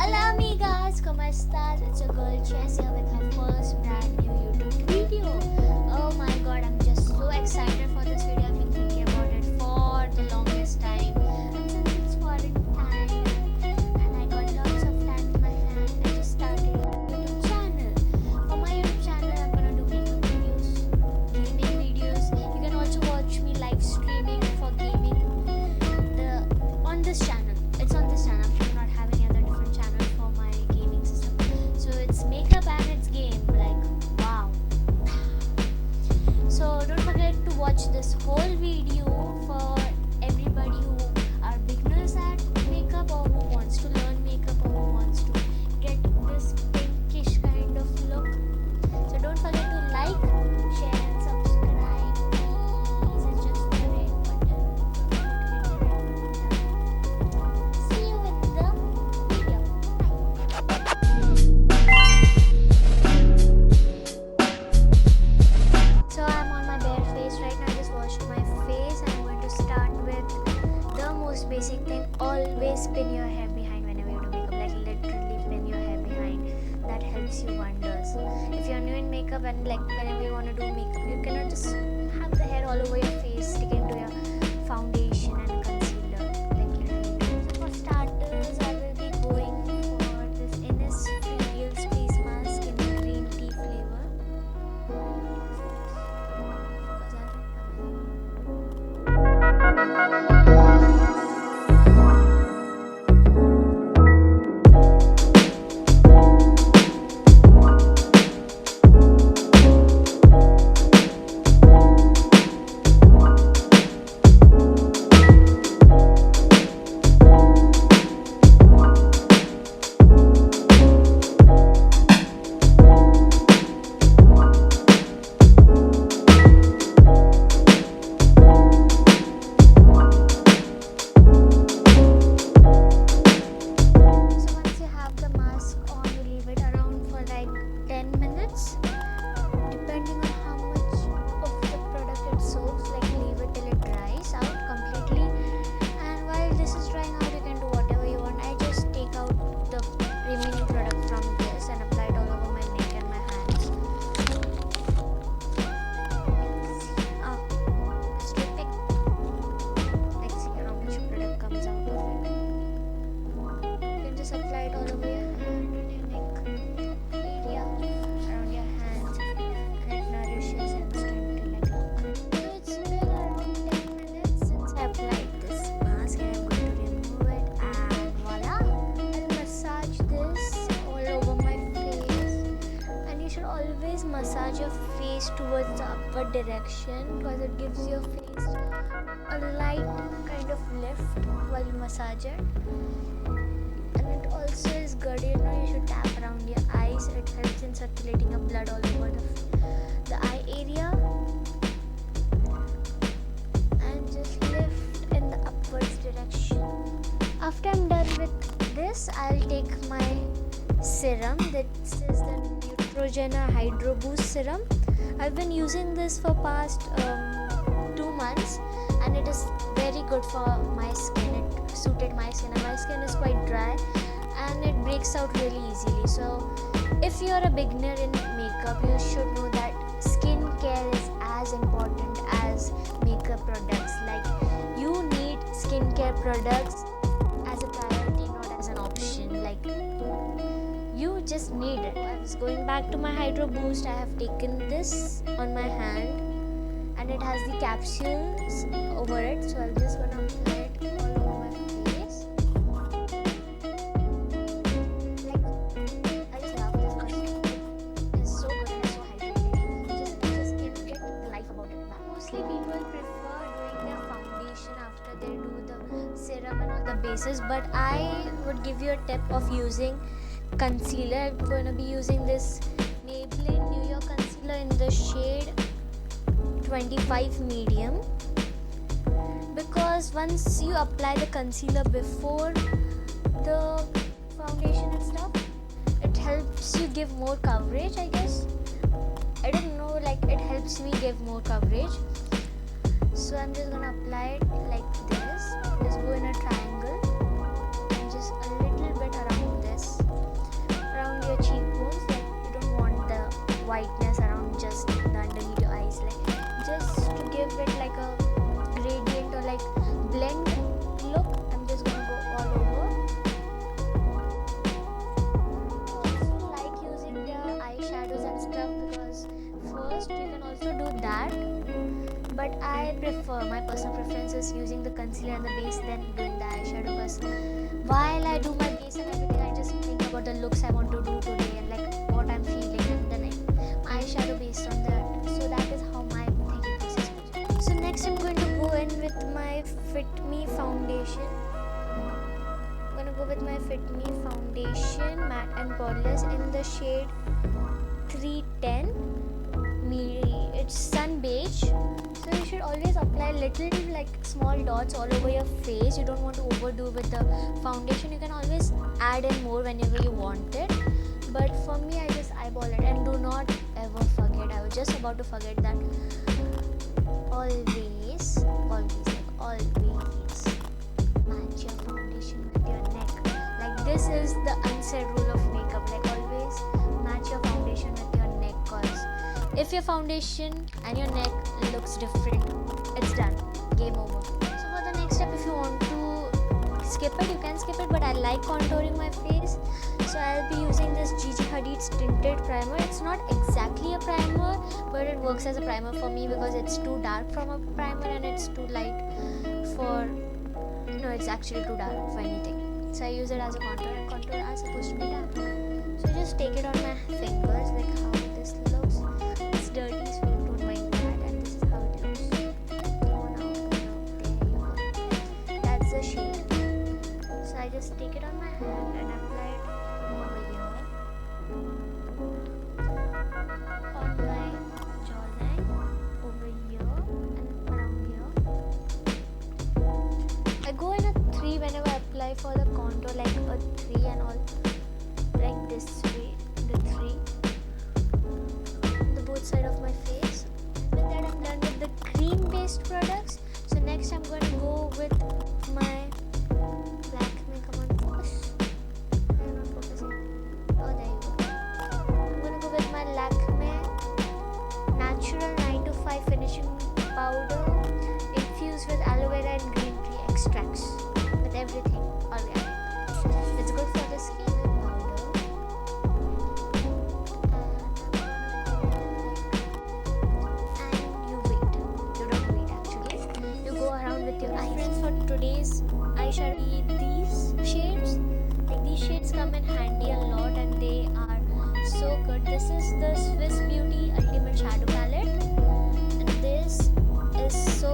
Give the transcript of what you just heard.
Hola amigas, ¿cómo estás? It's your girl Chess here with her first brand new YouTube video. Oh my god, I'm just so excited for this video. I've been thinking about it for the longest time. And since it's foreign time and I got lots of time in my hand, I just started a YouTube channel. For my YouTube channel, I'm gonna do makeup videos, gaming videos. You can also watch me live streaming for gaming on this channel. It's on this channel. I'm not having any other different channel for my gaming system. So it's makeup and it's game. Like wow. So don't forget to watch this whole video for everybody who are beginners at makeup or who wants to learn makeup or who wants to get this pinkish kind of look. So don't forget to like, share and subscribe. Please, it's just the red button. See you in the video. So I'm on my bare face right now. I just washed my face and I'm going to start with the most basic thing. Always pin your hair behind whenever you do makeup. Like literally pin your hair behind. That helps you wonders. If you're new in makeup and like whenever you want to do makeup, you cannot just have the hair all over your face, stick into your foundation and concealer. Like literally do. So for starters, I will be going for this Innisfree Real Face Mask in green tea flavor. So once you have the mask on, you leave it around for like 10 minutes. Depending on how much of the product it soaks, like leave it till it dries out completely. And while this is drying out, you can do whatever you want. I just take out the remaining product from this and apply it all over my neck and my hands. Stripping. Let's see how much product comes out of it. You can just apply it all over your hand and your neck area, around your hands, and it nourishes instantly like look. So it's been around 10 minutes since I applied this mask and I'm going to remove it and voila! I'll massage this all over my face, and you should always massage your face towards the upward direction because it gives your face a light kind of lift while you massage it. And it also is good, you know, you should tap around your eyes. It helps in circulating your blood all over the eye area. And just lift in the upwards direction. After I'm done with this, I'll take my serum. This is the Neutrogena Hydro Boost serum. I've been using this for past 2 months and it is very good for my skin. It suited my skin and my skin is quite dry and it breaks out really easily. So if you're a beginner in makeup, you should know that skincare is as important as makeup products. Like you need skincare products as a priority, not as an option. Like you just need it. I was going back to my Hydro Boost. I have taken this on my hand and it has the capsules over it, so I'm just gonna apply it all over my face. Like I just love this because it's so good and so hydrating. Just can get the life about it back. Mostly people prefer doing their foundation after they do the serum and all the bases, but I would give you a tip of using concealer. I'm going to be using this Maybelline New York concealer in the shade 25 medium, because once you apply the concealer before the foundation and stuff, it helps you give more coverage, I guess. I don't know, like it helps me give more coverage. So I'm just gonna apply it like this. Just go in a triangle and just a little bit around this. I prefer, my personal preference is using the concealer and the base than doing the eyeshadow, because while I do my base and everything, I just think about the looks I want to do today and like what I'm feeling, and then my eyeshadow based on that. So that is how my thinking process goes. So next I'm going to go in with my Fit Me foundation. I'm going to go with my Fit Me foundation, matte and poreless, in the shade 310. It's sun beige. So you should always apply little like small dots all over your face. You don't want to overdo with the foundation. You can always add in more whenever you want it, but for me I just eyeball it. And do not ever forget, I was just about to forget that, always match your foundation with your neck. Like, this is the unsaid rule of makeup. Like, always match your foundation with your neck, cause if your foundation and your neck looks different, it's done. Game over. So for the next step, if you want to skip it, you can skip it, but I like contouring my face. So I'll be using this Gigi Hadid's tinted primer. It's not exactly a primer, but it works as a primer for me because it's too dark from a primer and it's too light for... No, it's actually too dark for anything. So I use it as a contour, and contour are supposed to be dark. So just take it on my fingers, like how this looks. It's dirty, so don't mind that. And this is how it looks. Oh, now, there you go. That's the shade. So I just take it on my hand and apply it over here, on my jawline, over here, and around here. I go in a 3 whenever I apply for the contour, like a 3 and all, like this way, the 3, the both side of my face. With that, I'm done with the cream based products. So next I'm going to go with my Lakme. Come on, focus. I'm not focusing. Oh, there you go. I'm going to go with my Lakme natural 9 to 5 finishing powder infused with aloe vera and green tea extracts, with everything organic. It's good for the skin. Today's eyeshadow, these shades, like these shades come in handy a lot and they are so good. This is the Swiss Beauty Ultimate Shadow Palette, and this is so